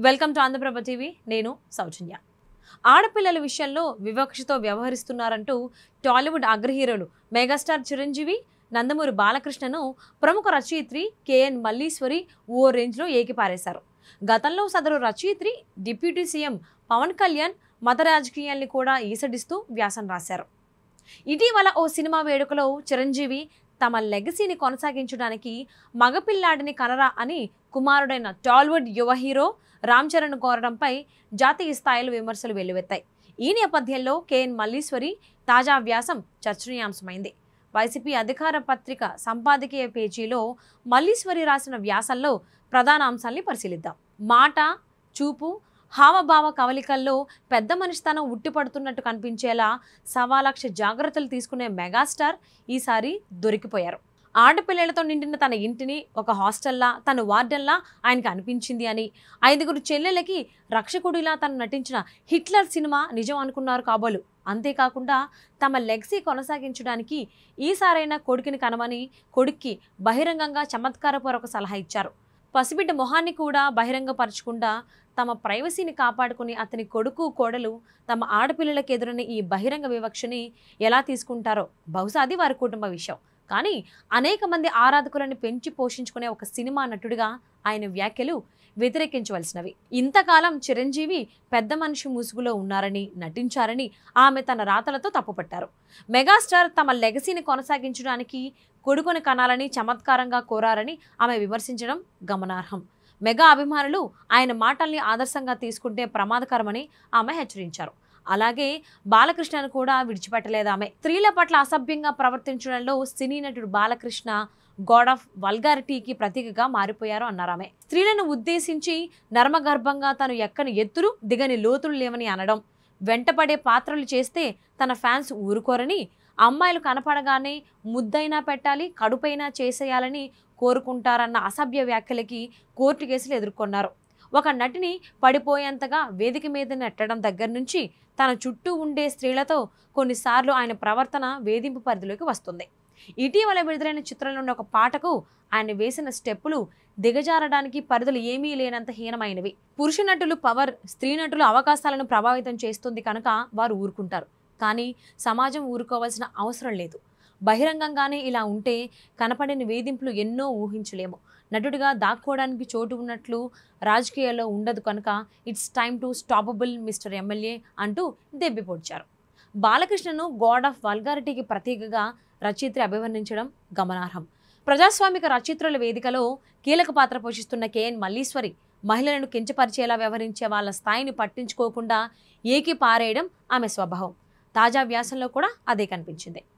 Welcome to Andhraprabha TV. నేను సౌజన్య. ఆడపిల్లల విషయంలో వివక్షతో వ్యవహరిస్తున్నారంటూ టాలీవుడ్ అగ్ర హీరోలు మెగాస్టార్ చిరంజీవి, నందమూరి బాలకృష్ణను ప్రముఖ రచయిత్రి కేఎన్ మల్లీశ్వరి ఓ రేంజ్లో ఏకిపారేశారు. గతంలో సదరు రచయిత్రి డిప్యూటీ సీఎం పవన్ కళ్యాణ్ మత రాజకీయాల్ని కూడా ఈసడిస్తూ వ్యాసం రాశారు. ఇటీవల ఓ సినిమా వేడుకలో చిరంజీవి తమ లెగసీని కొనసాగించడానికి మగపిల్లాడిని కనరా అని కుమారుడైన టాలీవుడ్ యువ హీరో రామ్ చరణ్ కోరడంపై జాతీయ స్థాయిలో విమర్శలు వెల్లువెత్తాయి. ఈ నేపథ్యంలో కేఎన్ మల్లీశ్వరి తాజా వ్యాసం చర్చనీయాంశమైంది. వైసీపీ అధికార పత్రిక సంపాదకీయ పేజీలో మల్లీశ్వరి రాసిన వ్యాసంలో ప్రధాన అంశాల్ని పరిశీలిద్దాం. మాట, చూపు, హావభావ కవలికల్లో పెద్ద మనిషితనం ఉట్టిపడుతున్నట్టు కనిపించేలా 1,00,000 జాగ్రత్తలు తీసుకునే మెగాస్టార్ ఈసారి దొరికిపోయారు. ఆడపిల్లలతో నిండిన తన ఇంటిని ఒక హాస్టల్లా, తన వార్డెన్లా ఆయనకు అనిపించింది అని, 5 చెల్లెలకి రక్షకుడిలా తను నటించిన హిట్లర్ సినిమా నిజం అనుకున్నారు కాబోలు. అంతేకాకుండా తమ లెగసీ కొనసాగించడానికి ఈసారైనా కొడుకుని కనమని కొడుక్కి బహిరంగంగా చమత్కారపూర్వక సలహా ఇచ్చారు. పసిబిడ్డ మొహాన్ని కూడా బహిరంగపరచకుండా తమ ప్రైవసీని కాపాడుకుని అతని కొడుకు, కోడలు తమ ఆడపిల్లలకు ఎదురైన ఈ బహిరంగ వివక్షని ఎలా తీసుకుంటారో బహుశా అది వారి కుటుంబ విషయం. కానీ అనేక మంది ఆరాధకులను పెంచి పోషించుకునే ఒక సినిమా నటుడిగా ఆయన వ్యాఖ్యలు వ్యతిరేకించవలసినవి. ఇంతకాలం చిరంజీవి పెద్ద మనిషి ముసుగులో ఉన్నారని, నటించారని ఆమె తన రాతలతో తప్పుపట్టారు. మెగాస్టార్ తమ లెగసీని కొనసాగించడానికి కొడుకుని కనాలని చమత్కారంగా కోరారని ఆమె విమర్శించడం గమనార్హం. మెగా అభిమానులు ఆయన మాటల్ని ఆదర్శంగా తీసుకుంటే ప్రమాదకరమని ఆమె హెచ్చరించారు. అలాగే బాలకృష్ణను కూడా విడిచిపెట్టలేదామె. స్త్రీల పట్ల అసభ్యంగా ప్రవర్తించడంలో సినీ నటుడు బాలకృష్ణ గాడ్ ఆఫ్ వల్గారిటీకి ప్రతీకగా మారిపోయారు అన్నారామె. స్త్రీలను ఉద్దేశించి నర్మగర్భంగా తను ఎక్కని ఎత్తులు దిగని లోతులు లేవని అనడం, వెంటపడే పాత్రలు చేస్తే తన ఫ్యాన్స్ ఊరుకోరని, అమ్మాయిలు కనపడగానే ముద్దైనా పెట్టాలి, కడుపైనా చేసేయాలని కోరుకుంటారన్న అసభ్య వ్యాఖ్యలకి కోర్టు కేసులు ఎదుర్కొన్నారు. ఒక నటిని పడిపోయేంతగా వేదిక మీద నెట్టడం దగ్గర నుంచి తన చుట్టూ ఉండే స్త్రీలతో కొన్నిసార్లు ఆయన ప్రవర్తన వేధింపు పరిధిలోకి వస్తుంది. ఇటీవల విడుదలైన చిత్రంలోని ఒక పాటకు ఆయన వేసిన స్టెప్పులు దిగజారడానికి పరిధులు ఏమీ లేనంత హీనమైనవి. పురుష నటులు పవర్ స్త్రీ నటుల అవకాశాలను ప్రభావితం చేస్తుంది కనుక వారు ఊరుకుంటారు. కానీ సమాజం ఊరుకోవాల్సిన అవసరం లేదు. బహిరంగంగానే ఇలా ఉంటే కనపడిన వేధింపులు ఎన్నో ఊహించలేము. నటుడిగా దాక్కోవడానికి చోటు ఉన్నట్లు రాజకీయాల్లో ఉండదు కనుక it's time to stoppable mister MLA అంటూ దెబ్బిపొడిచారు. బాలకృష్ణను గాడ్ ఆఫ్ వల్గారిటీకి ప్రతీకగా రచయిత్రి అభివర్ణించడం గమనార్హం. ప్రజాస్వామిక రచయిత్రుల వేదికలో కీలక పాత్ర పోషిస్తున్న కేఎన్ మల్లీశ్వరి మహిళలను కించపరిచేలా వ్యవహరించే వాళ్ళ స్థాయిని పట్టించుకోకుండా ఏకి పారేయడం ఆమె స్వభావం. తాజా వ్యాసంలో కూడా అదే కనిపించింది.